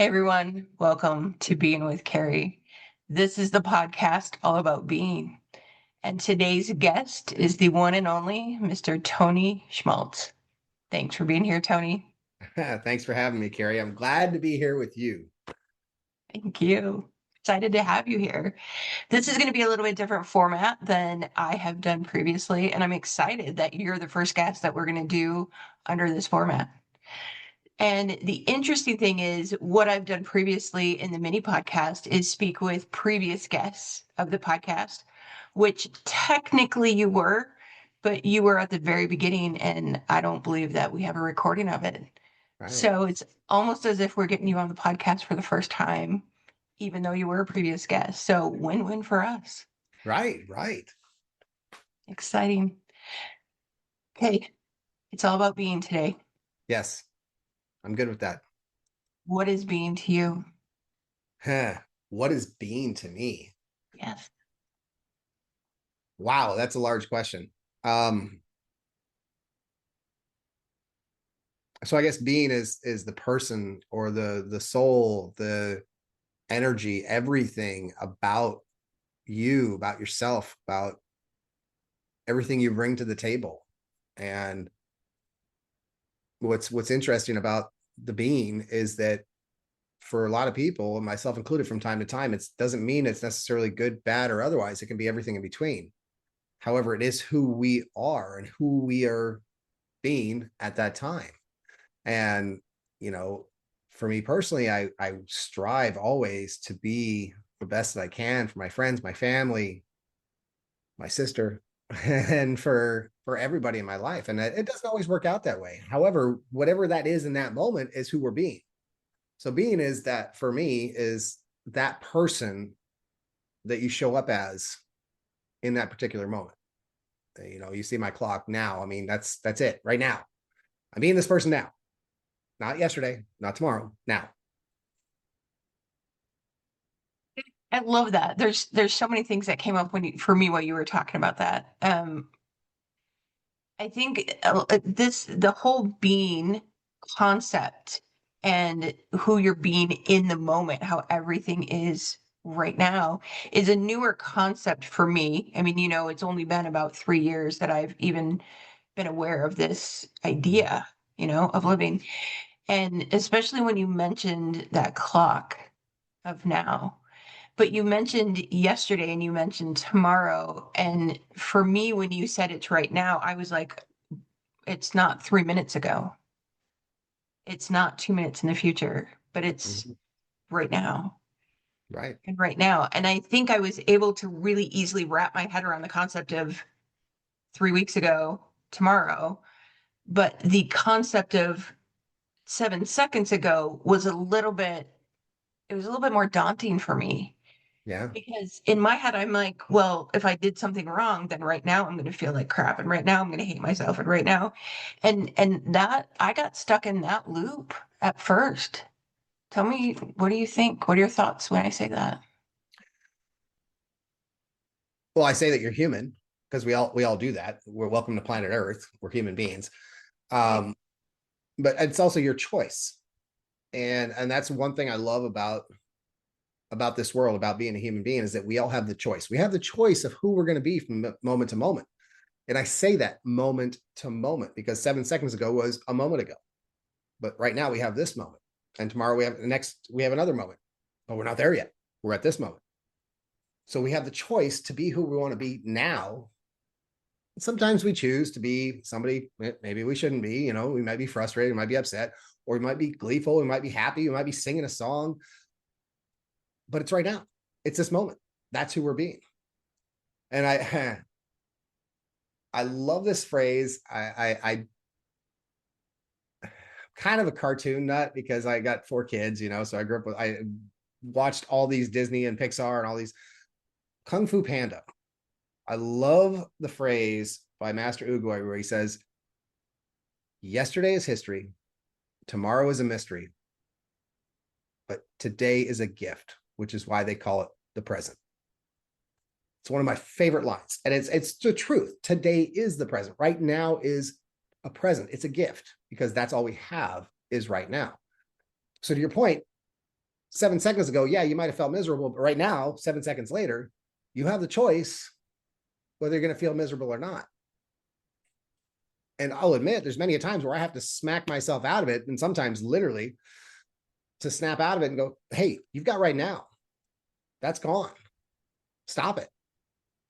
Hey everyone, welcome to Being with Cari. This is the podcast all about being. And today's guest is the one and only Mr. Tony Schmaltz. Thanks for being here, Tony. Thanks for having me, Cari. I'm glad to be here with you. Thank you. Excited to have you here. This is going to be a little bit different format than I have done previously, and I'm excited that you're the first guest that we're going to do under this format. And the interesting thing is, what I've done previously in the mini podcast is speak with previous guests of the podcast, which technically you were, but you were at the very beginning, and I don't believe that we have a recording of it. Right. So it's almost as if we're getting you on the podcast for the first time, even though you were a previous guest. So win-win for us. Right. Exciting. Okay, it's all about being today. Yes, I'm good with that. What is being to you? What is being to me? Yes. Wow, that's a large question. Um, so I guess being is the person or the soul, the energy, everything about you, about yourself, about everything you bring to the table. And what's interesting about the being is that for a lot of people, and myself included from time to time, it doesn't mean it's necessarily good, bad, or otherwise. It can be everything in between. However, it is who we are and who we are being at that time. And, you know, for me personally, I strive always to be the best that I can for my friends, my family, my sister, and for everybody in my life. And it doesn't always work out that way. However, whatever that is in that moment is who we're being. So being is that for me is that person that you show up as in that particular moment. You know, you see my clock now. I mean, that's it right now. I'm being this person now, not yesterday, not tomorrow, now. I love that. There's so many things that came up for me while you were talking about that. I think the whole being concept and who you're being in the moment, how everything is right now, is a newer concept for me. I mean, it's only been about 3 years that I've even been aware of this idea, of living. And especially when you mentioned that clock of now. But you mentioned yesterday and you mentioned tomorrow. And for me, when you said it's right now, I was like, it's not 3 minutes ago. It's not 2 minutes in the future, but it's Mhm. right now Right. and right now. And I think I was able to really easily wrap my head around the concept of 3 weeks ago, tomorrow. But the concept of 7 seconds ago it was a little bit more daunting for me. Yeah. Because in my head, I'm like, well, if I did something wrong, then right now I'm going to feel like crap. And right now I'm going to hate myself. And right now, and that I got stuck in that loop at first. Tell me, what do you think? What are your thoughts when I say that? Well, I say that you're human because we all do that. We're welcome to planet Earth. We're human beings. Right. Um, but it's also your choice. And that's one thing I love about this world, about being a human being, is that we all have the choice. We have the choice of who we're going to be from moment to moment. And I say that moment to moment because 7 seconds ago was a moment ago. But right now we have this moment. And tomorrow we have another moment. But we're not there yet. We're at this moment. So we have the choice to be who we want to be now. Sometimes we choose to be somebody maybe we shouldn't be. You know, we might be frustrated, we might be upset, or we might be gleeful, we might be happy, we might be singing a song, but it's right now. It's this moment. That's who we're being. And I love this phrase. I kind of a cartoon nut because I got 4 kids, you know, so I watched all these Disney and Pixar and all these. Kung Fu Panda. I love the phrase by Master Oogway where he says, yesterday is history, tomorrow is a mystery, but today is a gift, which is why they call it the present. It's one of my favorite lines. And it's the truth. Today is the present. Right now is a present. It's a gift because that's all we have is right now. So to your point, 7 seconds ago, yeah, you might have felt miserable, but right now, 7 seconds later, you have the choice whether you're going to feel miserable or not. And I'll admit there's many a times where I have to smack myself out of it, and sometimes literally to snap out of it and go, hey, you've got right now. That's gone. Stop it.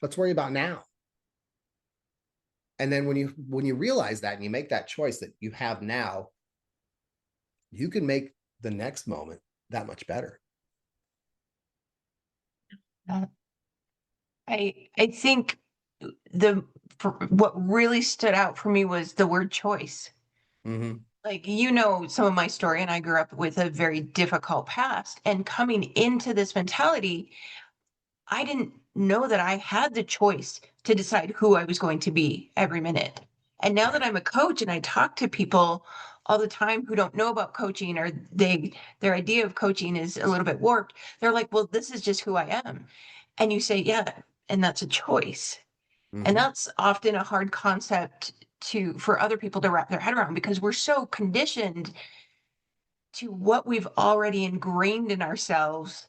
Let's worry about now. And then when you realize that and you make that choice that you have now, you can make the next moment that much better. Uh, I think what really stood out for me was the word choice. Mm-hmm. Like, some of my story, and I grew up with a very difficult past. And coming into this mentality, I didn't know that I had the choice to decide who I was going to be every minute. And now that Right. I'm a coach and I talk to people all the time who don't know about coaching, or their idea of coaching is a little bit warped, they're like, well, this is just who I am. And you say, yeah, and that's a choice. And Mm-hmm. that's often a hard concept for other people to wrap their head around, because we're so conditioned to what we've already ingrained in ourselves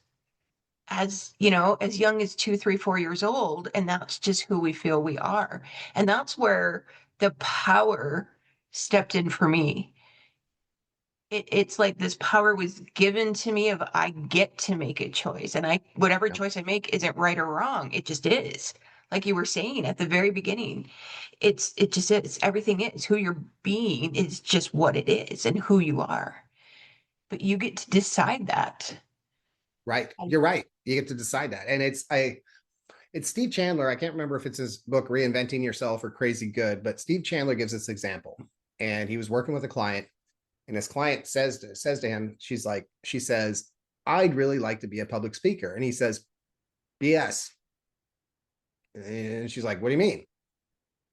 as young as 2, 3, 4 years old. And that's just who we feel we are. And that's where the power stepped in for me. It's like this power was given to me of, I get to make a choice. And whatever Yeah. choice I make isn't right or wrong. It just is. Like you were saying at the very beginning, it just is. Everything is who you're being is just what it is and who you are. But you get to decide that. Right. And You're right. You get to decide that. And it's Steve Chandler. I can't remember if it's his book, Reinventing Yourself or Crazy Good, but Steve Chandler gives this example. And he was working with a client, and his client says to him, she says, I'd really like to be a public speaker. And he says, BS. And she's like, what do you mean?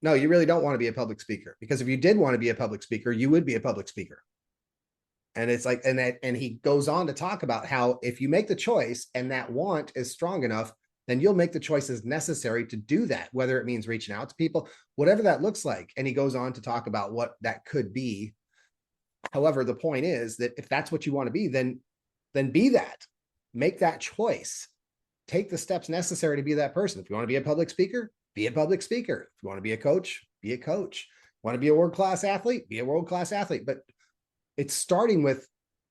No, you really don't want to be a public speaker, because if you did want to be a public speaker, you would be a public speaker. And it's like, and he goes on to talk about how if you make the choice and that want is strong enough, then you'll make the choices necessary to do that, whether it means reaching out to people, whatever that looks like. And he goes on to talk about what that could be. However, the point is that if that's what you want to be, then be that. Make that choice. Take the steps necessary to be that person. If you want to be a public speaker, be a public speaker. If you want to be a coach, be a coach. Want to be a world-class athlete, be a world-class athlete. But it's starting with,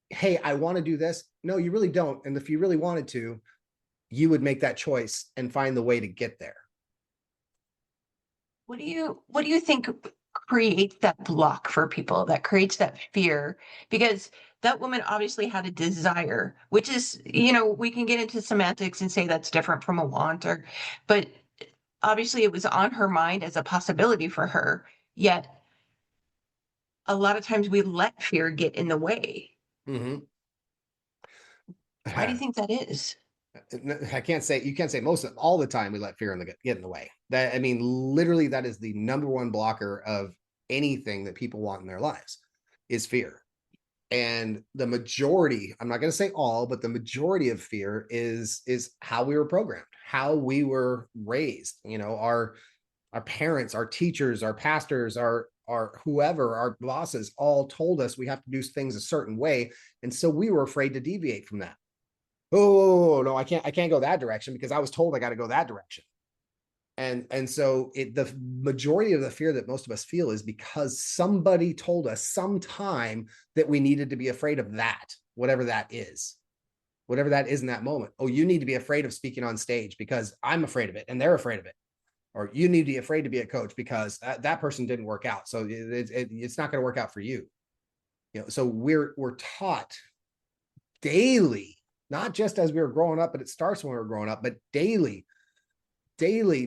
hey, I want to do this. No, you really don't. And if you really wanted to, you would make that choice and find the way to get there. what do you think creates that block for people, that creates that fear? Because that woman obviously had a desire, which is, we can get into semantics and say that's different from a want, but obviously it was on her mind as a possibility for her. Yet a lot of times we let fear get in the way. Mm-hmm. Why do you think that is? I can't say, you can't say most of all the time we let fear get in the way. That, I mean, literally, that is the number one blocker of anything that people want in their lives is fear. And the majority, I'm not going to say all, but the majority of fear is how we were programmed, how we were raised. Our parents, our teachers, our pastors, our whoever, our bosses all told us we have to do things a certain way. And so we were afraid to deviate from that. Oh no, I can't go that direction because I was told I got to go that direction. And so the majority of the fear that most of us feel is because somebody told us sometime that we needed to be afraid of that, whatever that is in that moment. Oh, you need to be afraid of speaking on stage because I'm afraid of it and they're afraid of it. Or you need to be afraid to be a coach because that person didn't work out. So it's not going to work out for you. So we're taught daily, not just as we were growing up, but it starts when we were growing up, but daily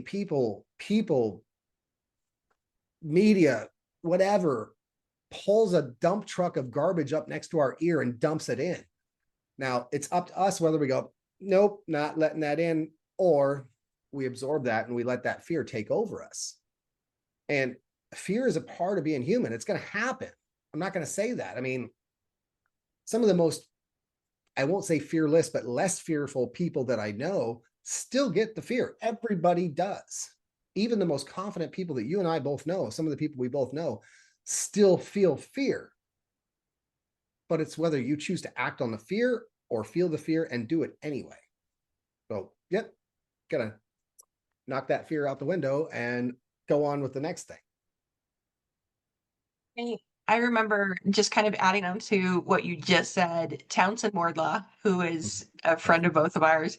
people, media, whatever, pulls a dump truck of garbage up next to our ear and dumps it in. Now it's up to us whether we go, nope, not letting that in, or we absorb that and we let that fear take over us. And fear is a part of being human. It's going to happen. I'm not going to say that. I mean, some of the most, I won't say fearless, but less fearful people that I know still get the fear. Everybody does. Even the most confident people that you and I both know, some of the people we both know, still feel fear. But it's whether you choose to act on the fear or feel the fear and do it anyway. So, yep, gonna knock that fear out the window and go on with the next thing. I remember just kind of adding on to what you just said, Townsend Wardlaw, who is a Right. friend of both of ours.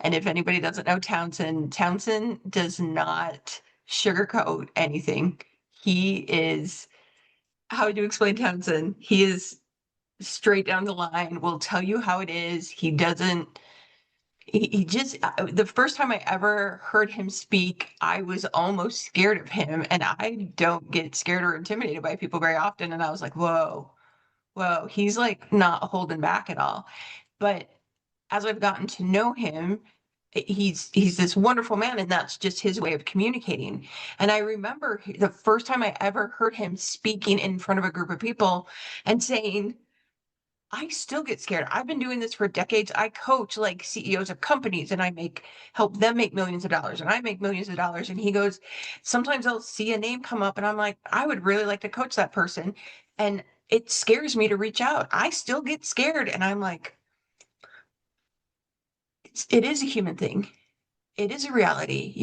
And if anybody doesn't know Townsend, Townsend does not sugarcoat anything. He is, how would you explain Townsend? He is straight down the line, will tell you how it is. He doesn't, he just, the first time I ever heard him speak, I was almost scared of him. And I don't get scared or intimidated by people very often. And I was like, whoa, he's like not holding back at all. But as I've gotten to know him, he's this wonderful man, and that's just his way of communicating. And I remember the first time I ever heard him speaking in front of a group of people and saying, I still get scared. I've been doing this for decades. I coach like CEOs of companies and I help them make millions of dollars and I make millions of dollars. And he goes, sometimes I'll see a name come up and I'm like, I would really like to coach that person. And it scares me to reach out. I still get scared. And I'm like, it is a human thing. It is a reality.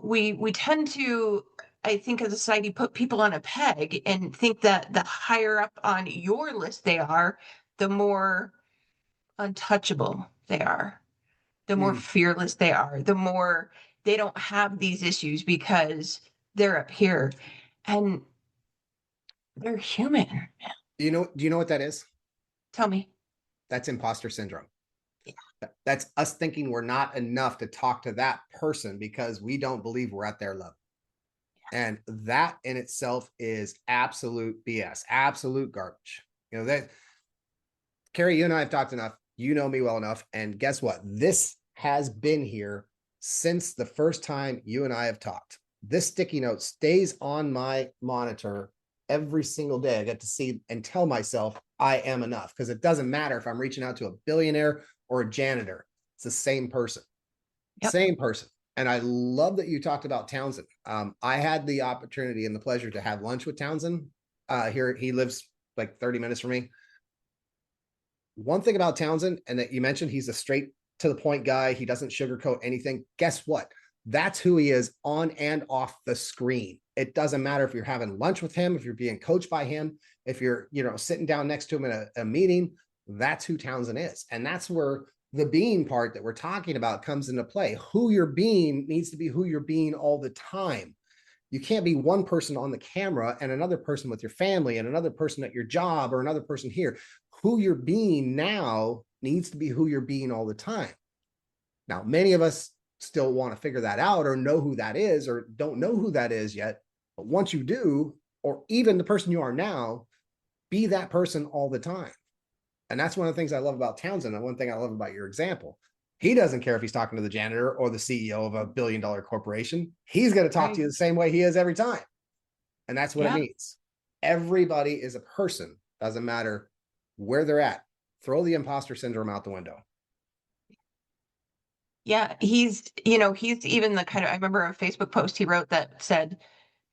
We tend to, I think, as a society, put people on a peg and think that the higher up on your list they are, the more untouchable they are, the more Mm. fearless they are, the more they don't have these issues because they're up here and they're human. Do you know what that is? Tell me. That's imposter syndrome. That's us thinking we're not enough to talk to that person because we don't believe we're at their level. And that in itself is absolute BS, absolute garbage. That Cari, you and I have talked enough. You know me well enough. And guess what? This has been here since the first time you and I have talked. This sticky note stays on my monitor every single day. I get to see and tell myself I am enough because it doesn't matter if I'm reaching out to a billionaire or a janitor. It's the same person, Yep. same person. And I love that you talked about Townsend. I had the opportunity and the pleasure to have lunch with Townsend. Here, he lives like 30 minutes from me. One thing about Townsend, and that you mentioned, he's a straight to the point guy. He doesn't sugarcoat anything. Guess what? That's who he is on and off the screen. It doesn't matter if you're having lunch with him, if you're being coached by him, if you're, sitting down next to him in a meeting. That's who Townsend is. And that's where the being part that we're talking about comes into play. Who you're being needs to be who you're being all the time. You can't be one person on the camera and another person with your family and another person at your job or another person here. Who you're being now needs to be who you're being all the time. Now, many of us still want to figure that out or know who that is or don't know who that is yet. But once you do, or even the person you are now, be that person all the time. And that's one of the things I love about Townsend. And one thing I love about your example. He doesn't care if he's talking to the janitor or the CEO of a billion-dollar corporation. He's going to talk to Right. you the same way he is every time. And that's what it Yeah. means. Everybody is a person. Doesn't matter where they're at. Throw the imposter syndrome out the window. Yeah. He's even the kind of, I remember a Facebook post he wrote that said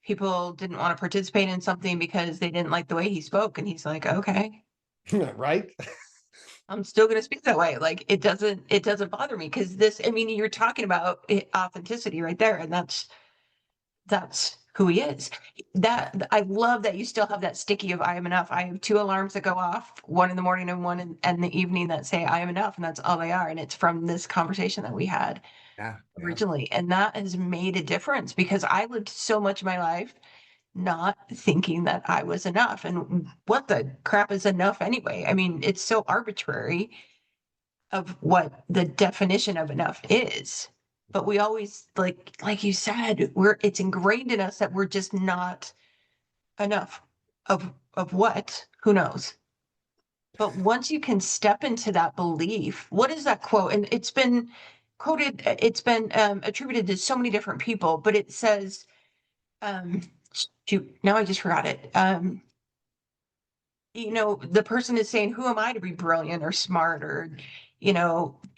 people didn't want to participate in something because they didn't like the way he spoke. And he's like, okay, Right? I'm still going to speak that way. Like it doesn't bother me because I mean, you're talking about authenticity right there. And that's who he is. That I love that you still have that sticky of I am enough. I have two alarms that go off, one in the morning and one in the evening that say I am enough, and that's all they are. And it's from this conversation that we had Yeah. Yeah. originally. And that has made a difference because I lived so much of my life not thinking that I was enough. And what the crap is enough anyway? I mean, it's so arbitrary of what the definition of enough is. But we always like you said, it's ingrained in us that we're just not enough of what? Who knows? But once you can step into that belief, what is that quote? And it's been quoted, it's been attributed to so many different people, but it says, um, shoot, now I just forgot it. The person is saying, who am I to be brilliant or smart or,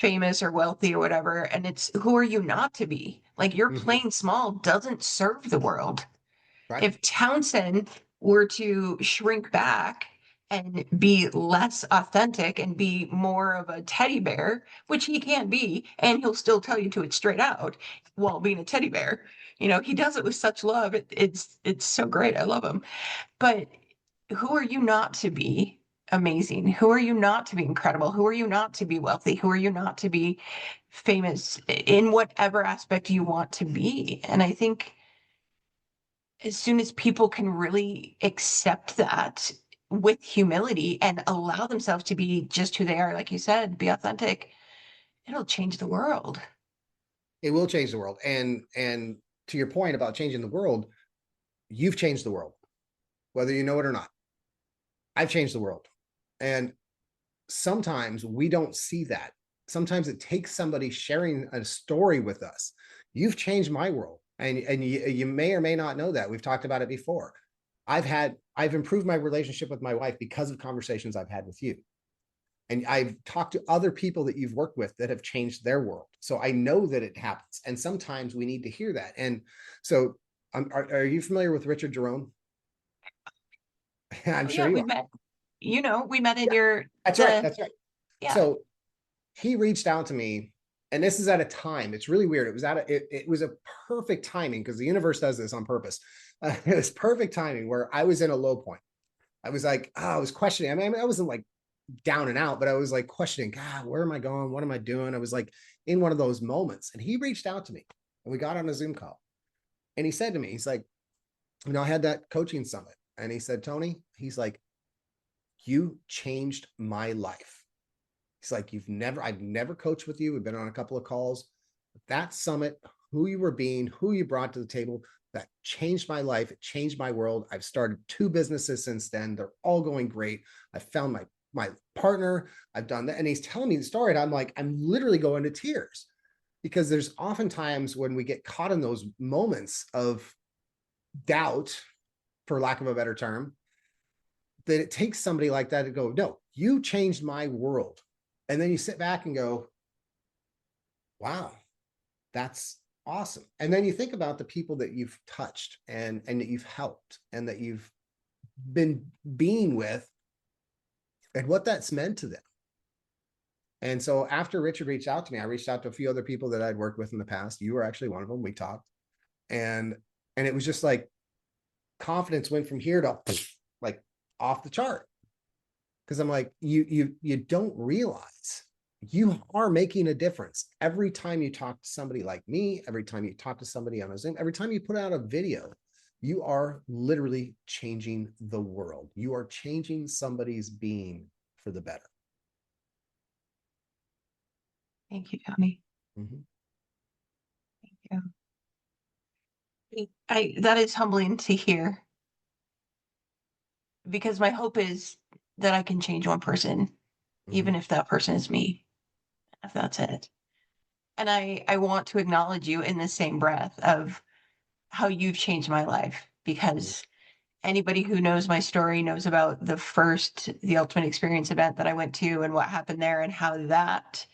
famous or wealthy or whatever? And it's who are you not to be? Like your Mhm. playing small doesn't serve the world. Right. If Townsend were to shrink back and be less authentic and be more of a teddy bear, which he can be, and he'll still tell you to it straight out while being a teddy bear. He does it with such love. It's so great. I love him. But who are you not to be amazing? Who are you not to be incredible? Who are you not to be wealthy? Who are you not to be famous in whatever aspect you want to be? And I think as soon as people can really accept that with humility and allow themselves to be just who they are, like you said, be authentic, it'll change the world. It will change the world. And to your point about changing the world, you've changed the world, whether you know it or not. I've changed the world. And sometimes we don't see that. Sometimes it takes somebody sharing a story with us. You've changed my world. And you may or may not know that. We've talked about it before. I've improved my relationship with my wife because of conversations I've had with you. And I've talked to other people that you've worked with that have changed their world. So I know that it happens. And sometimes we need to hear that. And so are you familiar with Richard Jerome? I'm Oh sure yeah, you we are. met. We met in Yeah, your that's right. the That's right. yeah. So he reached out to me, and this is at a time. It's really weird. It was a perfect timing because the universe does this on purpose. It was perfect timing where I was in a low point. I was like, I was questioning. I wasn't like down and out, but I was like questioning, God, where am I going? What am I doing? I was like in one of those moments, and he reached out to me, and we got on a Zoom call, and he said to me, he's like, I had that coaching summit, and he said, Tony, he's like, you changed my life. He's like, I've never coached with you. We've been on a couple of calls. That summit, who you were being, who you brought to the table, that changed my life. It changed my world. I've started 2 businesses since then. They're all going great. I found my partner. I've done that. And he's telling me the story. And I'm like, I'm literally going to tears because there's oftentimes when we get caught in those moments of doubt, for lack of a better term, that it takes somebody like that to go, no, you changed my world. And then you sit back and go, wow, that's awesome. And then you think about the people that you've touched and that you've helped and that you've been being with and what that's meant to them. And so after Richard reached out to me, I reached out to a few other people that I'd worked with in the past. You were actually one of them. We talked. And it was just like confidence went from here to like off the chart. Because I'm like, you don't realize you are making a difference every time you talk to somebody like me, every time you talk to somebody on a Zoom, every time you put out a video, you are literally changing the world. You are changing somebody's being for the better. Thank you, Tony. Mm-hmm. Yeah. I that is humbling to hear because my hope is that I can change one person, Mm-hmm. even if that person is me, if that's it. And I want to acknowledge you in the same breath of how you've changed my life because anybody who knows my story knows about the Ultimate Experience event that I went to and what happened there and how that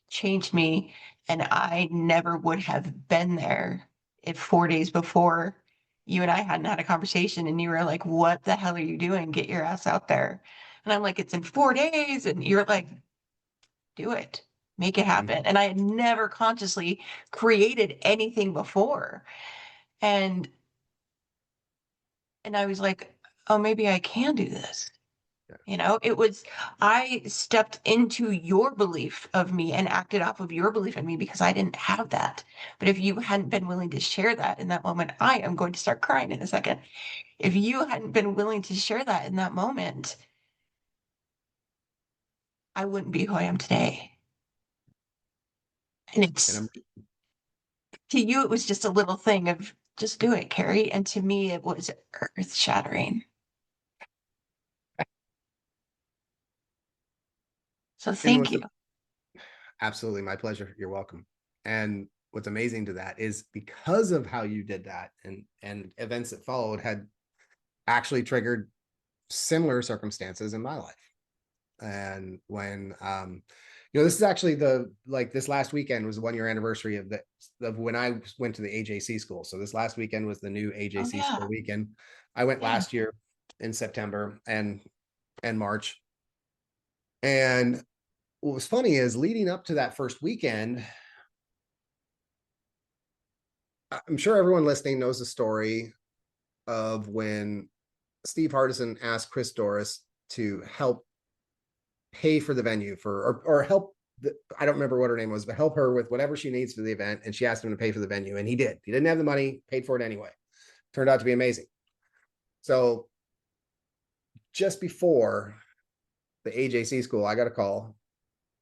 changed me. And I never would have been there if 4 days before you and I hadn't had a conversation and you were like, what the hell are you doing? Get your ass out there. And I'm like, it's in 4 days. And you're like, do it, make it Mm-hmm. happen. And I had never consciously created anything before. And I was like, oh, maybe I can do this. Yeah. I stepped into your belief of me and acted off of your belief in me because I didn't have that. But if you hadn't been willing to share that in that moment, I am going to start crying in a second. If you hadn't been willing to share that in that moment, I wouldn't be who I am today. And And it's I'm to you, it was just a little thing of just do it, Cari. And to me, it was earth shattering. So and thank what's you. absolutely my pleasure. You're welcome. And what's amazing to that is because of how you did that and events that followed had actually triggered similar circumstances in my life. And when this is actually this last weekend was the 1 year anniversary of when I went to the AJC school. So this last weekend was the new Oh AJC yeah. school weekend. I went Yeah. last year in September, and and March. And what was funny is leading up to that first weekend, I'm sure everyone listening knows the story of when Steve Hardison asked Chris Doris to help pay for the venue or help I don't remember what her name was, but help her with whatever she needs for the event. And she asked him to pay for the venue, and he did. He didn't have the money, paid for it anyway. Turned out to be amazing. So just before the AJC school, I got a call,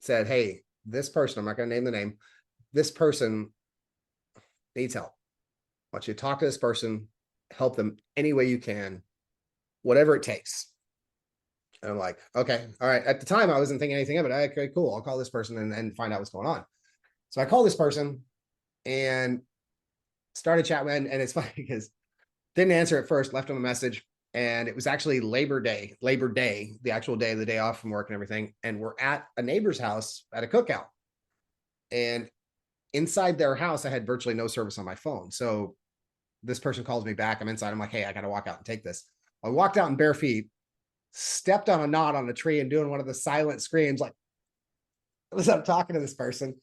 said, hey, this person, I'm not going to name the name, this person needs help. I want you to talk to this person, help them any way you can, whatever it takes. And I'm like, okay, all right. At the time, I wasn't thinking anything of it. Okay, cool. I'll call this person and find out what's going on. So I called this person and started chatting. And it's funny because didn't answer at first, left him a message. And it was actually Labor Day, the actual day, the day off from work and everything. And we're at a neighbor's house at a cookout. And inside their house, I had virtually no service on my phone. So this person calls me back. I'm inside. I'm like, hey, I got to walk out and take this. I walked out in bare feet, stepped on a knot on a tree and doing one of the silent screams, like, as I'm talking to this person.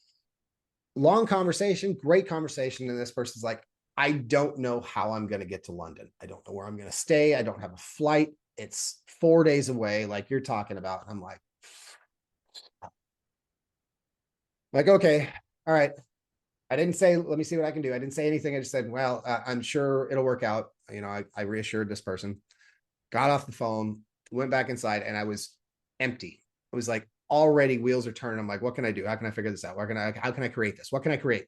Long conversation, great conversation. And this person's like, I don't know how I'm going to get to London. I don't know where I'm going to stay. I don't have a flight. It's 4 days away, like you're talking about. I'm like, okay, all right. I didn't say, let me see what I can do. I didn't say anything. I just said, well, I'm sure it'll work out. You know, I reassured this person, got off the phone, went back inside, and I was empty. I was like, already wheels are turning. I'm like, what can I do? How can I figure this out? How can I create this? What can I create?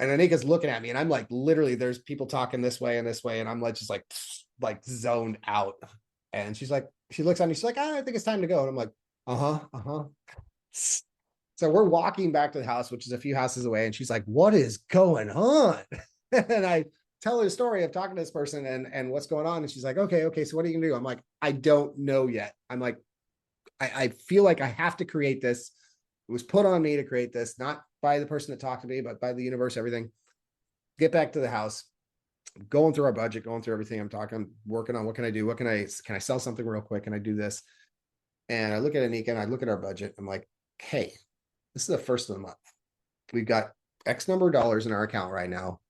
And Anika's looking at me, and I'm like, literally, there's people talking this way, and I'm like, just like zoned out. And she's like, she looks at me, she's like, I think it's time to go. And I'm like, uh-huh. So we're walking back to the house, which is a few houses away. And she's like, what is going on? And I tell her the story of talking to this person and what's going on. And she's like, okay. So what are you gonna do? I'm like, I don't know yet. I'm like, I feel like I have to create this. It was put on me to create this, not by the person that talked to me, but by the universe, everything. Get back to the house, going through our budget, going through everything. I'm working on what can I do? Can I sell something real quick? Can I do this? And I look at Anika and I look at our budget. I'm like, hey, this is the first of the month. We've got X number of dollars in our account right now.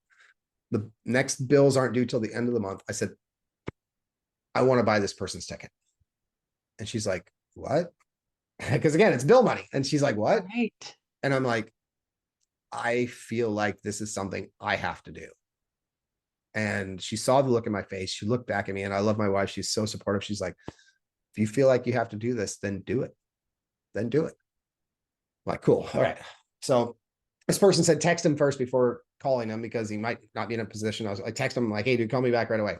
The next bills aren't due till the end of the month. I said, I want to buy this person's ticket. And she's like, what? Because again, it's bill money. And she's like, what? Right. And I'm like, I feel like this is something I have to do. And she saw the look in my face. She looked back at me, and I love my wife. She's so supportive. She's like, if you feel like you have to do this, then do it. Then do it. I'm like, cool. All right. So this person said, text him first before calling him because he might not be in a position. I text him, like, hey, dude, call me back right away.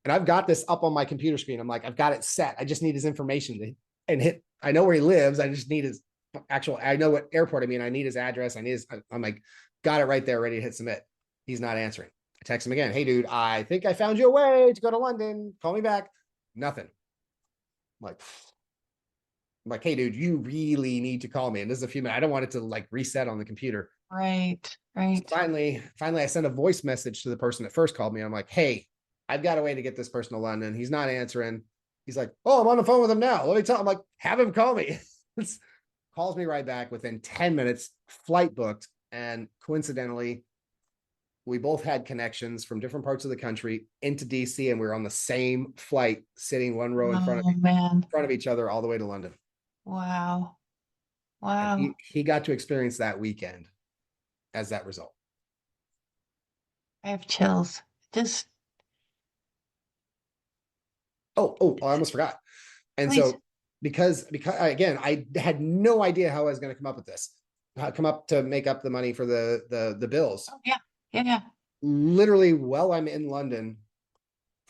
And I've got this up on my computer screen. I'm like, I've got it set. I just need his information and hit. I know where he lives. I just need his I know what airport I need his address. I'm like, got it right there, ready to hit submit. He's not answering. I text him again. Hey, dude, I think I found you a way to go to London. Call me back. Nothing. I'm like, hey, dude, you really need to call me. And this is a few minutes. I don't want it to like reset on the computer. Right. So finally, I sent a voice message to the person that first called me. I'm like, hey, I've got a way to get this person to London. He's not answering. He's like, oh, I'm on the phone with him now. Let me tell him. I'm like, have him call me. Calls me right back within 10 minutes, flight booked. And coincidentally, we both had connections from different parts of the country into DC, and we were on the same flight, sitting one row in front of each other all the way to London. Wow. And he got to experience that weekend as that result. I have chills. Just I almost forgot. And please. so because again, I had no idea how I was going to come up with this, come up to make up the money for the bills. Oh, yeah. Literally, while I'm in London,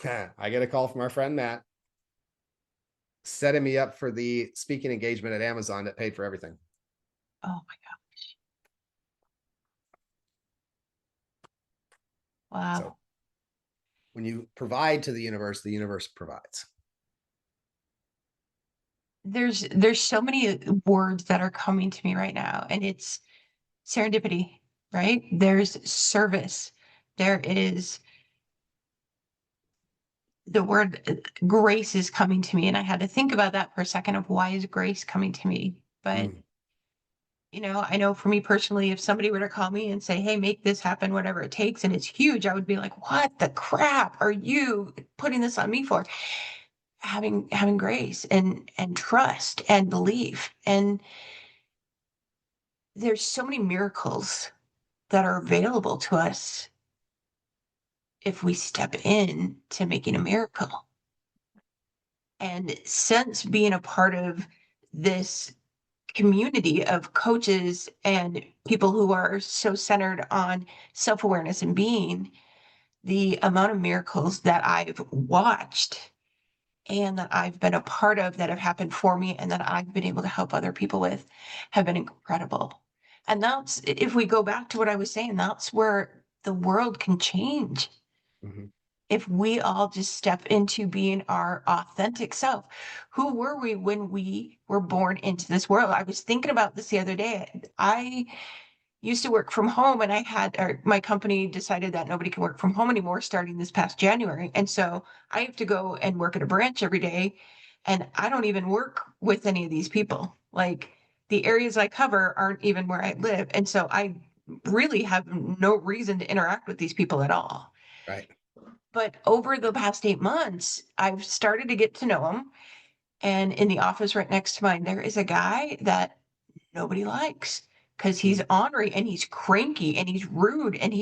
I get a call from our friend Matt, setting me up for the speaking engagement at Amazon that paid for everything. Oh my gosh. Wow. So when you provide to the universe provides. There's so many words that are coming to me right now, and it's serendipity, right? There's service. There is the word grace is coming to me, and I had to think about that for a second of why is grace coming to me. But Mm, I know for me personally, if somebody were to call me and say, "Hey, make this happen, whatever it takes," and it's huge, I would be like, "What the crap are you putting this on me for?" Having grace and trust and belief. And there's so many miracles that are available to us if we step in to making a miracle. And since being a part of this community of coaches and people who are so centered on self awareness and being, the amount of miracles that I've watched and that I've been a part of that have happened for me and that I've been able to help other people with have been incredible. And that's, if we go back to what I was saying, that's where the world can change mhm, if we all just step into being our authentic self. Who were we when we were born into this world? I was thinking about this the other day. I used to work from home, and my company decided that nobody can work from home anymore starting this past January. And so I have to go and work at a branch every day. And I don't even work with any of these people. Like, the areas I cover aren't even where I live. And so I really have no reason to interact with these people at all. right. But over the past 8 months, I've started to get to know them. And in the office right next to mine, there is a guy that nobody likes because he's Mm, ornery and he's cranky and he's rude and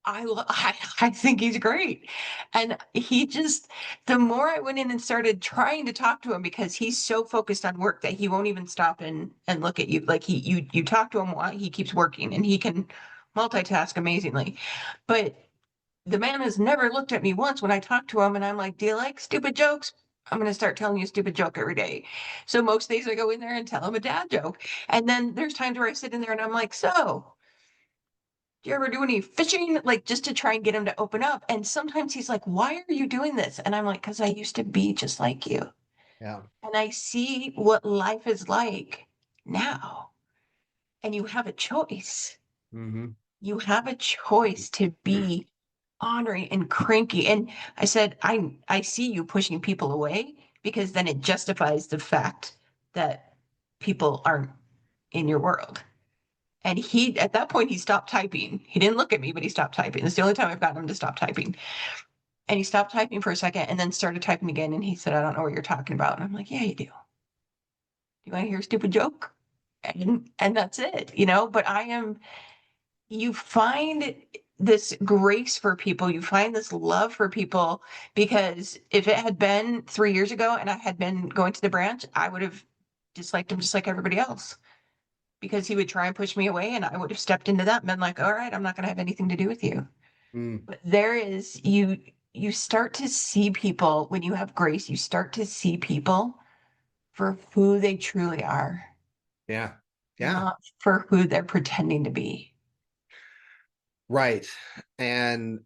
I think he's great. And he just, the more I went in and started trying to talk to him, because he's so focused on work that he won't even stop and look at you. Like, you talk to him while he keeps working, and he can multitask amazingly. But the man has never looked at me once when I talk to him, and I'm like, "Do you like stupid jokes? I'm going to start telling you a stupid joke every day." So most days I go in there and tell him a dad joke. And then there's times where I sit in there and I'm like, "So, do you ever do any fishing?" Like, just to try and get him to open up. And sometimes he's like, "Why are you doing this?" And I'm like, "Because I used to be just like you. yeah. And I see what life is like now. And you have a choice. Hmm. You have a choice to be ornery and cranky." And I said, I see you pushing people away because then it justifies the fact that people aren't in your world. And he, at that point, he stopped typing. He didn't look at me, but he stopped typing. It's the only time I've gotten him to stop typing. And he stopped typing for a second and then started typing again. And he said, "I don't know what you're talking about." And I'm like, "Yeah, you do. Do you want to hear a stupid joke?" And that's it. But you find this grace for people, you find this love for people, because if it had been 3 years ago and I had been going to the branch, I would have disliked him just like everybody else, because he would try and push me away and I would have stepped into that and been like, "All right, I'm not going to have anything to do with you." Mm, But you start to see people when you have grace, you start to see people for who they truly are, yeah. Yeah. not for who they're pretending to be. Right. And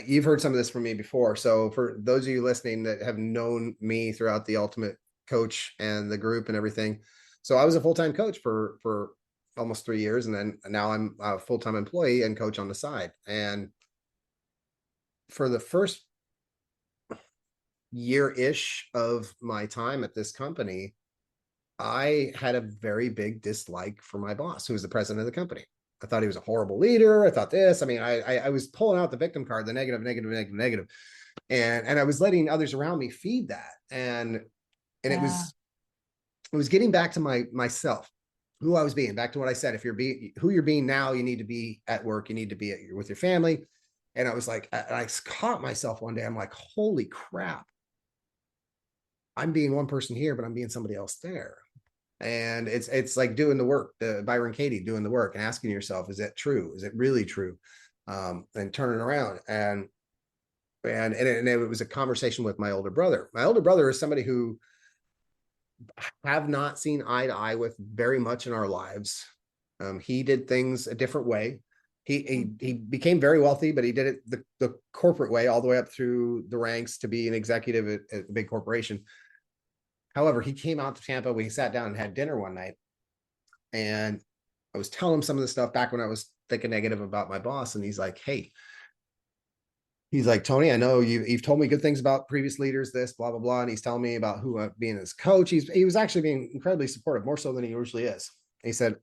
you've heard some of this from me before. So for those of you listening that have known me throughout the Ultimate Coach and the group and everything, so I was a full-time coach for almost 3 years, and then now I'm a full-time employee and coach on the side. And for the first year-ish of my time at this company, I had a very big dislike for my boss, who was the president of the company. I thought he was a horrible leader. I thought this. I mean, I was pulling out the victim card, the negative, negative, negative, negative, and I was letting others around me feed that, and Yeah. it was getting back to myself, who I was being, back to what I said. If you're being who you're being now, you need to be at work, you need to be with your family. And I was like, I caught myself one day. I'm like, holy crap, I'm being one person here, but I'm being somebody else there. And it's like doing the work, the Byron Katie doing the work and asking yourself, is that true? Is it really true? And turning around and it was a conversation with my older brother. My older brother is somebody who have not seen eye to eye with very much in our lives. He did things a different way. He became very wealthy, but he did it the corporate way, all the way up through the ranks to be an executive at a big corporation. However, he came out to Tampa. We sat down and had dinner one night, and I was telling him some of the stuff back when I was thinking negative about my boss, and he's like, "Hey, he's like, Tony, I know you've told me good things about previous leaders, this, blah, blah, blah. And he's telling me about who being his coach. He was actually being incredibly supportive, more so than he usually is. And he said,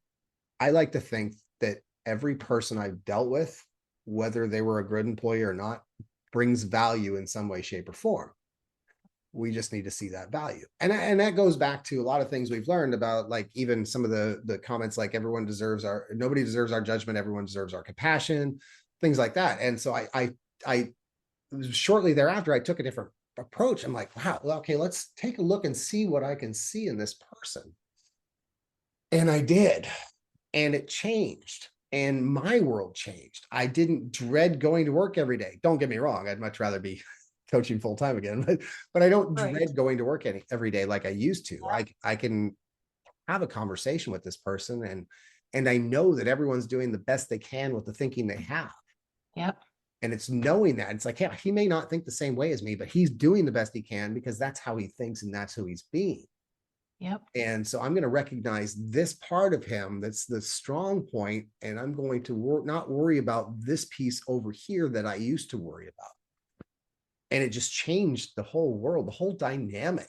I like to think that every person I've dealt with, whether they were a good employee or not, brings value in some way, shape, or form. We just need to see that value. And that goes back to a lot of things we've learned about, like even some of the comments like nobody deserves our judgment, everyone deserves our compassion, things like that. And so I shortly thereafter I took a different approach. I'm like, wow, well, okay, let's take a look and see what I can see in this person. And I did, and it changed. And my world changed. I didn't dread going to work every day. Don't get me wrong. I'd much rather be coaching full time again, but I don't Right. dread going to work every day like I used to. Yep. I can have a conversation with this person, and I know that everyone's doing the best they can with the thinking they have. Yep. And it's knowing that it's like, yeah, he may not think the same way as me, but he's doing the best he can because that's how he thinks and that's who he's being. Yep. And so I'm going to recognize this part of him that's the strong point, and I'm going to not worry about this piece over here that I used to worry about. And it just changed the whole world, the whole dynamic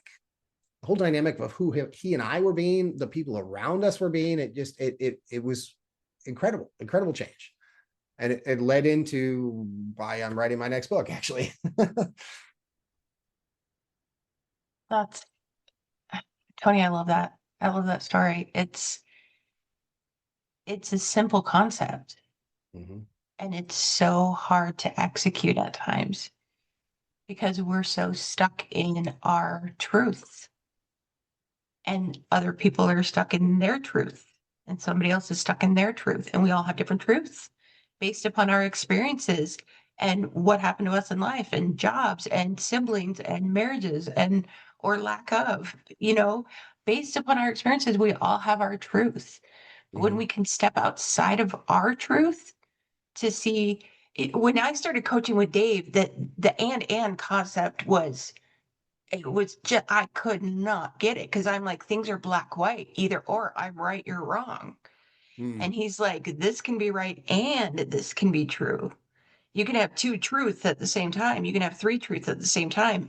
of who he and I were being, the people around us were being. It was incredible change. And it led into why I'm writing my next book, actually. That's Tony, I love that. I love that story. It's a simple concept Mhm. and it's so hard to execute at times because we're so stuck in our truths and other people are stuck in their truth and somebody else is stuck in their truth and we all have different truths based upon our experiences and what happened to us in life and jobs and siblings and marriages and or lack of, based upon our experiences we all have our truth. But when Mhm. we can step outside of our truth to see when I started coaching with Dave, that the and concept was it was just I could not get it because I'm like, things are black, white, either or I'm right, you're wrong. Mm. And he's like, this can be right and this can be true. You can have two truths at the same time. You can have three truths at the same time.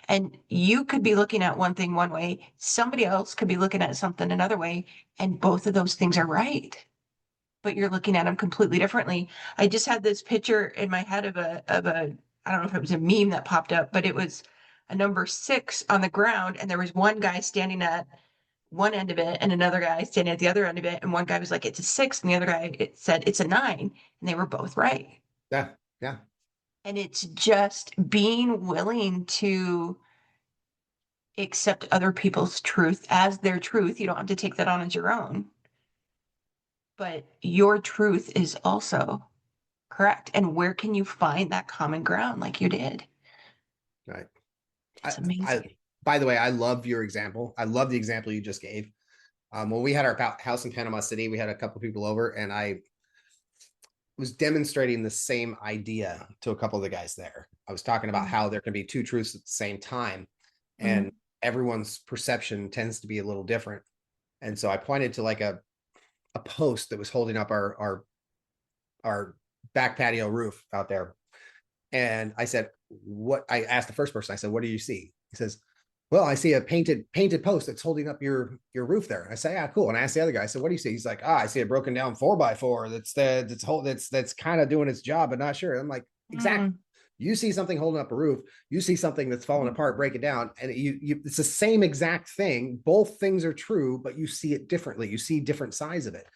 And you could be looking at one thing one way, somebody else could be looking at something another way, and both of those things are right, but you're looking at them completely differently. I just had this picture in my head of a I don't know if it was a meme that popped up, but it was a number six on the ground, and there was one guy standing at one end of it and another guy standing at the other end of it, and one guy was like, "It's a six," and the other guy it said it's a nine, and they were both right. Yeah. Yeah. And it's just being willing to accept other people's truth as their truth. You don't have to take that on as your own, but your truth is also correct. And where can you find that common ground like you did? Right. I, It's amazing. by the way, I love your example. I love the example you just gave. When we had our house in Panama City, we had a couple people over, and I was demonstrating the same idea to a couple of the guys there. I was talking about Mhm. how there can be two truths at the same time, and Mhm. everyone's perception tends to be a little different. And so I pointed to like a post that was holding up our back patio roof out there. And I said, what I asked the first person, I said, what do you see? He says, well, I see a painted post that's holding up your roof there. I say, yeah, cool. And I asked the other guy, I said, what do you see? He's like, I see a broken down 4x4 that's kind of doing its job, but not sure. I'm like, exactly. Mm. You see something holding up a roof, you see something that's falling apart, break it down, and it's the same exact thing. Both things are true, but you see it differently. You see different sides of it.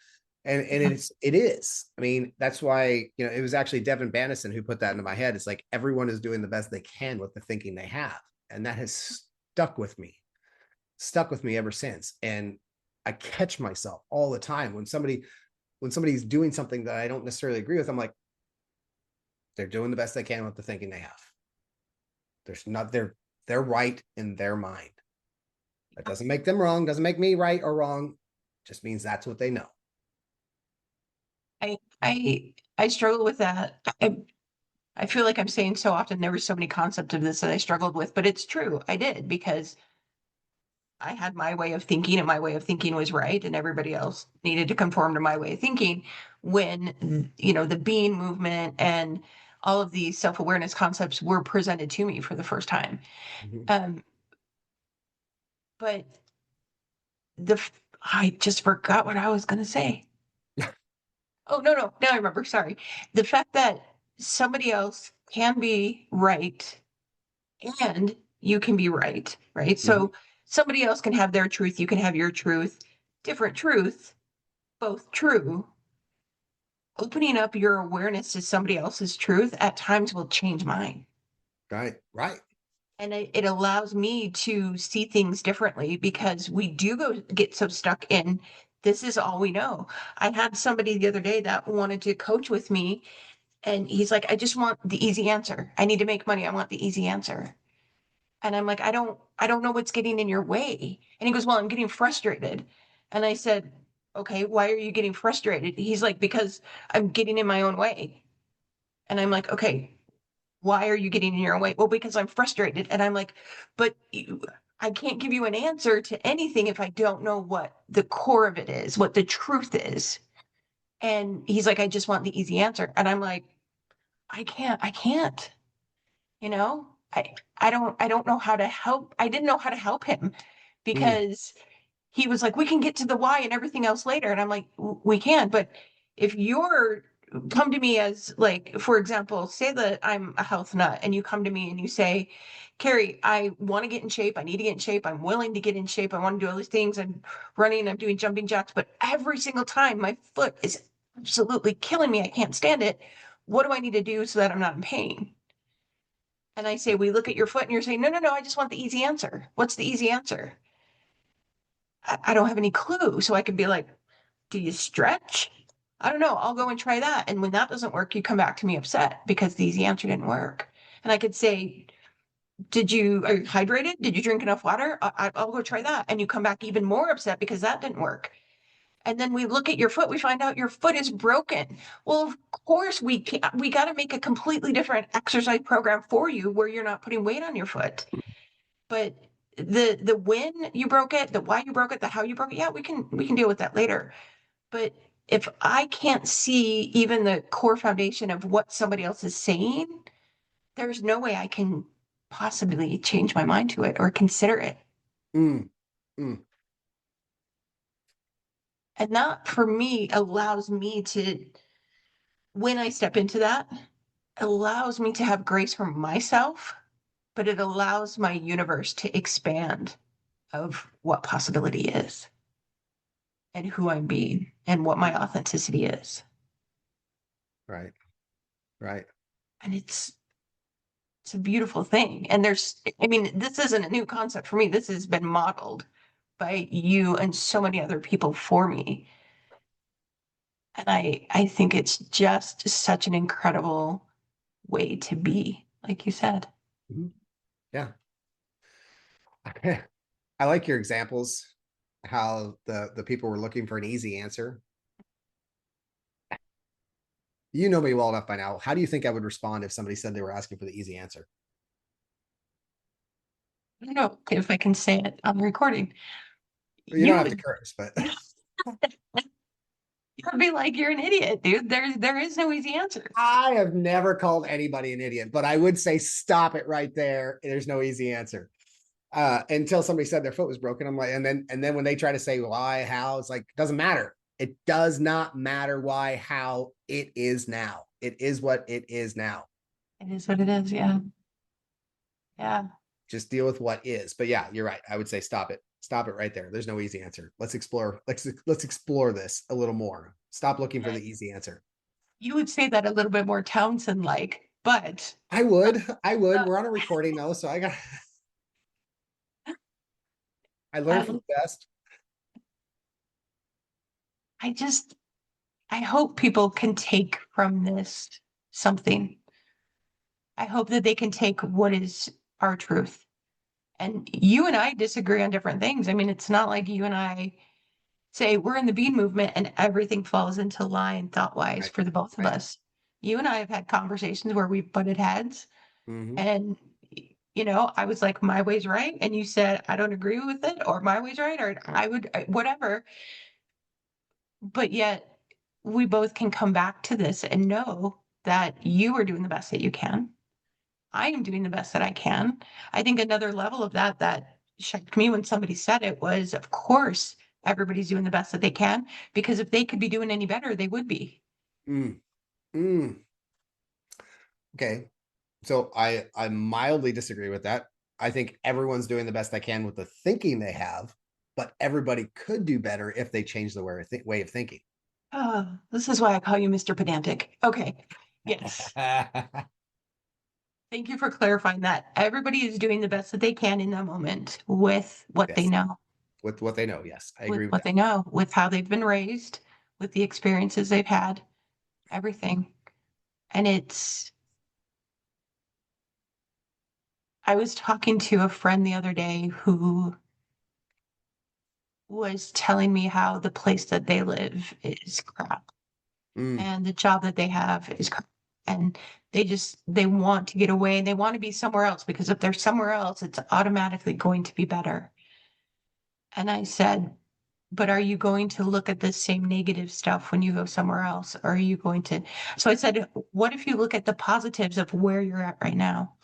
And Yeah. it is. I mean, that's why, it was actually Devin Bannison who put that into my head. It's like everyone is doing the best they can with the thinking they have. And that has stuck with me ever since. And I catch myself all the time when somebody's doing something that I don't necessarily agree with. I'm like, they're doing the best they can with the thinking they have. There's not they're right in their mind. That doesn't make them wrong, doesn't make me right or wrong. Just means that's what they know. I struggle with that. I feel like I'm saying so often there were so many concepts of this that I struggled with, but it's true. I did because I had my way of thinking and my way of thinking was right and everybody else needed to conform to my way of thinking when the bean movement and all of these self-awareness concepts were presented to me for the first time. Mhm. Um, but I just forgot what I was going to say. Oh, no, no. Now I remember. Sorry. The fact that somebody else can be right and you can be right, right? Mhm. So somebody else can have their truth, you can have your truth, different truth, both true. Opening up your awareness to somebody else's truth at times will change mine. Right. Right. And it allows me to see things differently because we do get so stuck in this is all we know. I had somebody the other day that wanted to coach with me, and he's like, I just want the easy answer. I need to make money. I want the easy answer. And I'm like, I don't know what's getting in your way. And he goes, well, I'm getting frustrated. And I said, okay, why are you getting frustrated? He's like, because I'm getting in my own way. And I'm like, okay, why are you getting in your own way? Well, because I'm frustrated. And I'm like, but I can't give you an answer to anything if I don't know what the core of it is, what the truth is. And he's like, I just want the easy answer. And I'm like, I can't, you know, I don't know how to help. I didn't know how to help him Mm. because he was like, we can get to the why and everything else later. And I'm like, we can, but if you're come to me as like, for example, say that I'm a health nut and you come to me and you say, Cari, I want to get in shape. I need to get in shape. I'm willing to get in shape. I want to do all these things. I'm running, I'm doing jumping jacks, but every single time my foot is absolutely killing me. I can't stand it. What do I need to do so that I'm not in pain? And I say, we look at your foot and you're saying, no, no, no, I just want the easy answer. What's the easy answer? I don't have any clue. So I could be like, do you stretch? I don't know. I'll go and try that. And when that doesn't work, you come back to me upset because the easy answer didn't work. And I could say, are you hydrated? Did you drink enough water? I'll go try that. And you come back even more upset because that didn't work. And then we look at your foot, we find out your foot is broken. Well, of course we got to make a completely different exercise program for you where you're not putting weight on your foot. But the when you broke it, the why you broke it, the how you broke it, yeah, we can deal with that later. But if I can't see even the core foundation of what somebody else is saying, there's no way I can possibly change my mind to it or consider it. Mm. Mm. And that for me allows me to, when I step into that, allows me to have grace for myself, but it allows my universe to expand of what possibility is and who I'm being and what my authenticity is. Right. Right. And it's a beautiful thing. And I mean, this isn't a new concept for me. This has been modeled by you and so many other people for me. And I think it's just such an incredible way to be, like you said. Mhm. Yeah. I like your examples, how the people were looking for an easy answer. You know me well enough by now. How do you think I would respond if somebody said they were asking for the easy answer? I don't know if I can say it on the recording. You don't have You to curse, but you'd be like, you're an idiot, dude. There is no easy answer. I have never called anybody an idiot, but I would say stop it right there. There's no easy answer. Until somebody said their foot was broken. I'm like, and then when they try to say why, how, it's like, doesn't matter. It does not matter why, how. It is now. It is what it is now. It is what it is. Yeah. Yeah. Just deal with what is. But yeah, you're right. I would say stop it. Stop it right there. There's no easy answer. Let's explore. Let's explore this a little more. Stop looking for Yeah. the easy answer. You would say that a little bit more Townsend like, but I would. I would. uh, We're on a recording though, so I learned from um, the best. I just I hope people can take from this something. I hope that they can take what is our truth. And you and I disagree on different things. I mean, it's not like you and I say we're in the bean movement and everything falls into line thought wise Right. for the both of Right. us. You and I have had conversations where we've butted heads Mm-hmm. and I was like, my way's right. And you said, I don't agree with it, or my way's right, or I would, whatever. But yet we both can come back to this and know. that you are doing the best that you can. I am doing the best that I can. I think another level of that that shocked me when somebody said it was, of course, everybody's doing the best that they can, because if they could be doing any better, they would be. Mm, mm. Okay. So I mildly disagree with that. I think everyone's doing the best they can with the thinking they have, but everybody could do better if they change the way of thinking. Oh, this is why I call you Mr. Pedantic. Okay. Yes. Thank you for clarifying that. Everybody is doing the best that they can in that moment with what they Yes, know, with what they know. Yes, I with agree with what that. they know, with how they've been raised, with the experiences they've had, everything. And I was talking to a friend the other day who was telling me how the place that they live is crap Mm, and the job that they have is crap. And they want to get away and they want to be somewhere else because if they're somewhere else, it's automatically going to be better. And I said, but are you going to look at the same negative stuff when you go somewhere else? Or are you going to? So I said, what if you look at the positives of where you're at right now?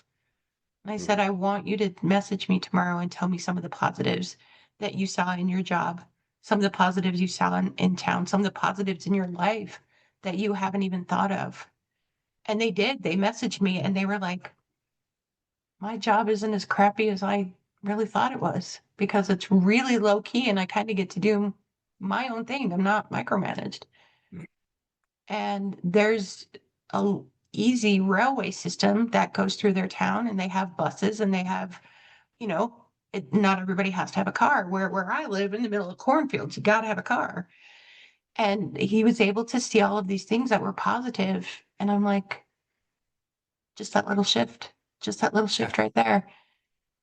And I mm. said, I want you to message me tomorrow and tell me some of the positives that you saw in your job, some of the positives you saw in town, some of the positives in your life that you haven't even thought of. And they did. They messaged me and they were like, my job isn't as crappy as I really thought it was because it's really low key and I kind of get to do my own thing. I'm not micromanaged. And there's a easy railway system that goes through their town and they have buses and they have, not everybody has to have a car. Where I live in the middle of cornfields, you got to have a car. And he was able to see all of these things that were positive. And I'm like, just that little shift, just that little Yeah. shift right there.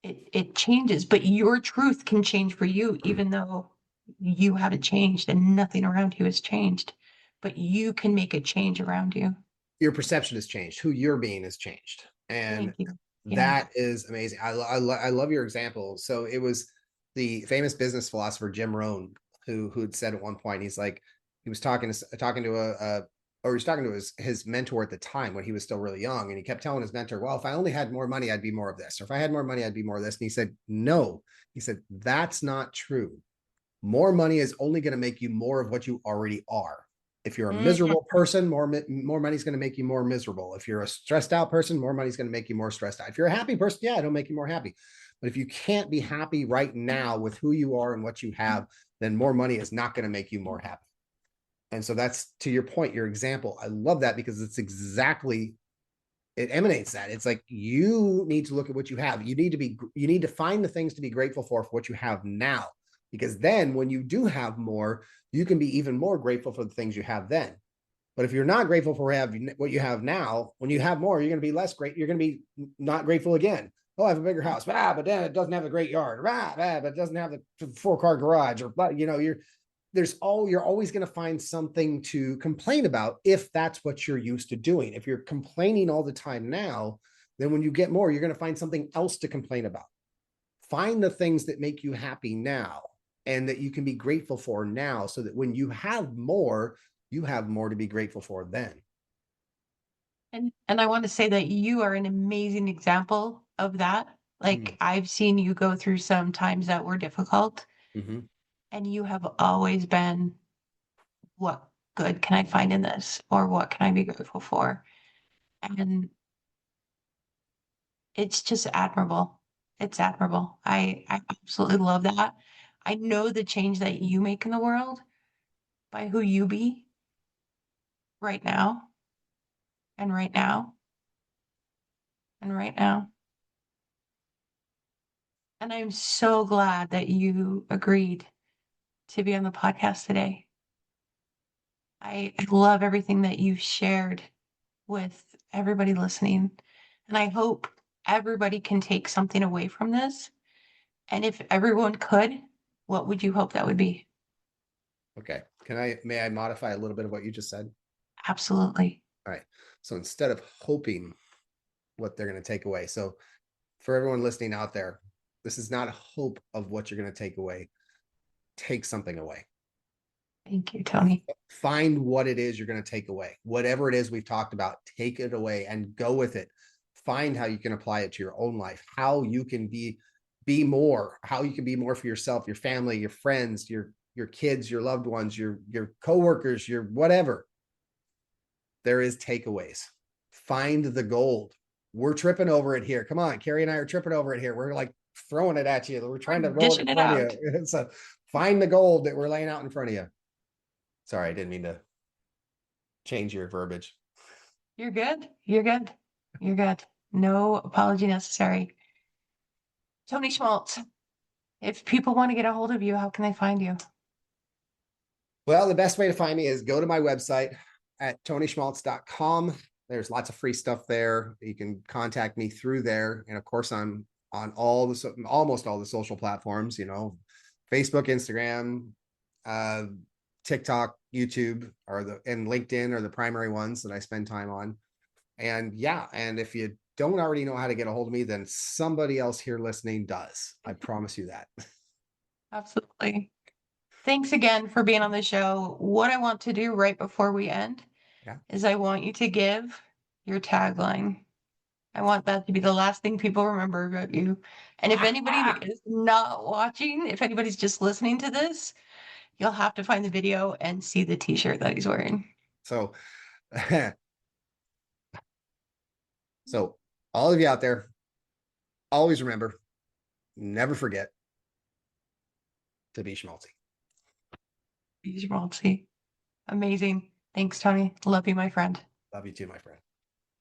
It changes, but your truth can change for you, even though you haven't changed and nothing around you has changed. But you can make a change around you. Your perception has changed. Who you're being has changed, and Thank you. Yeah. that is amazing. I love your example. So it was the famous business philosopher Jim Rohn who had said at one point, he's like, he was talking to or he was talking to his mentor at the time when he was still really young, and he kept telling his mentor, well, if I only had more money, I'd be more of this, or if I had more money, I'd be more of this. And he said, no, he said, that's not true. More money is only going to make you more of what you already are. If you're a Mm, miserable person, more money is going to make you more miserable. If you're a stressed out person, more money is going to make you more stressed out. If you're a happy person, yeah, it'll make you more happy. But if you can't be happy right now with who you are and what you have, then more money is not going to make you more happy. And so that's, to your point, your example. I love that because it's exactly, it emanates that. It's like you need to look at what you have. You need to find the things to be grateful for what you have now. Because then when you do have more, you can be even more grateful for the things you have then. But if you're not grateful for what you have now, when you have more, you're going to be less great. You're going to be not grateful again. Oh, I have a bigger house, but then it doesn't have a great yard, but it doesn't have the 4-car garage, or you're always going to find something to complain about if that's what you're used to doing. If you're complaining all the time now, then when you get more, you're going to find something else to complain about. Find the things that make you happy now and that you can be grateful for now, so that when you have more to be grateful for then. and I want to say that you are an amazing example of that. Mm-hmm. Like I've seen you go through some times that were difficult, Mm-hmm. and you have always been, what good can I find in this? Or what can I be grateful for? And it's just admirable. It's admirable. I absolutely love that. I know the change that you make in the world by who you be right now and right now and right now. And I'm so glad that you agreed to be on the podcast today. I love everything that you've shared with everybody listening. And I hope everybody can take something away from this. And if everyone could, what would you hope that would be? Okay. May I modify a little bit of what you just said? Absolutely. All right. So instead of hoping what they're going to take away. So for everyone listening out there, this is not a hope of what you're going to take away. Take something away. Thank you, Tony. Find what it is you're going to take away. Whatever it is we've talked about, take it away and go with it. Find how you can apply it to your own life, how you can be more, how you can be more for yourself, your family, your friends, your kids, your loved ones, your coworkers, your whatever. There is takeaways. Find the gold. We're tripping over it here. Come on, Cari and I are tripping over it here. We're like throwing it at you. We're trying to roll it Dishing in it front of out. you. So find the gold that we're laying out in front of you. Sorry, I didn't mean to change your verbiage. You're good. You're good. You're good. No apology necessary. Tony Schmaltz, if people want to get a hold of you, how can they find you? Well, the best way to find me is go to my website at tonyschmaltz.com. There's lots of free stuff there. You can contact me through there. And of course, I'm on almost all the social platforms, Facebook, Instagram, TikTok, YouTube, and LinkedIn are the primary ones that I spend time on. And yeah, and if you don't already know how to get a hold of me, then somebody else here listening does. I promise you that. Absolutely. Thanks again for being on the show. What I want to do right before we end Yeah. is I want you to give your tagline. I want that to be the last thing people remember about you. And if anybody is not watching, if anybody's just listening to this, you'll have to find the video and see the t-shirt that he's wearing. So, so all of you out there, always remember, never forget to be schmaltzy. Be schmaltzy. Amazing. Thanks, Tony. Love you, my friend. Love you too, my friend.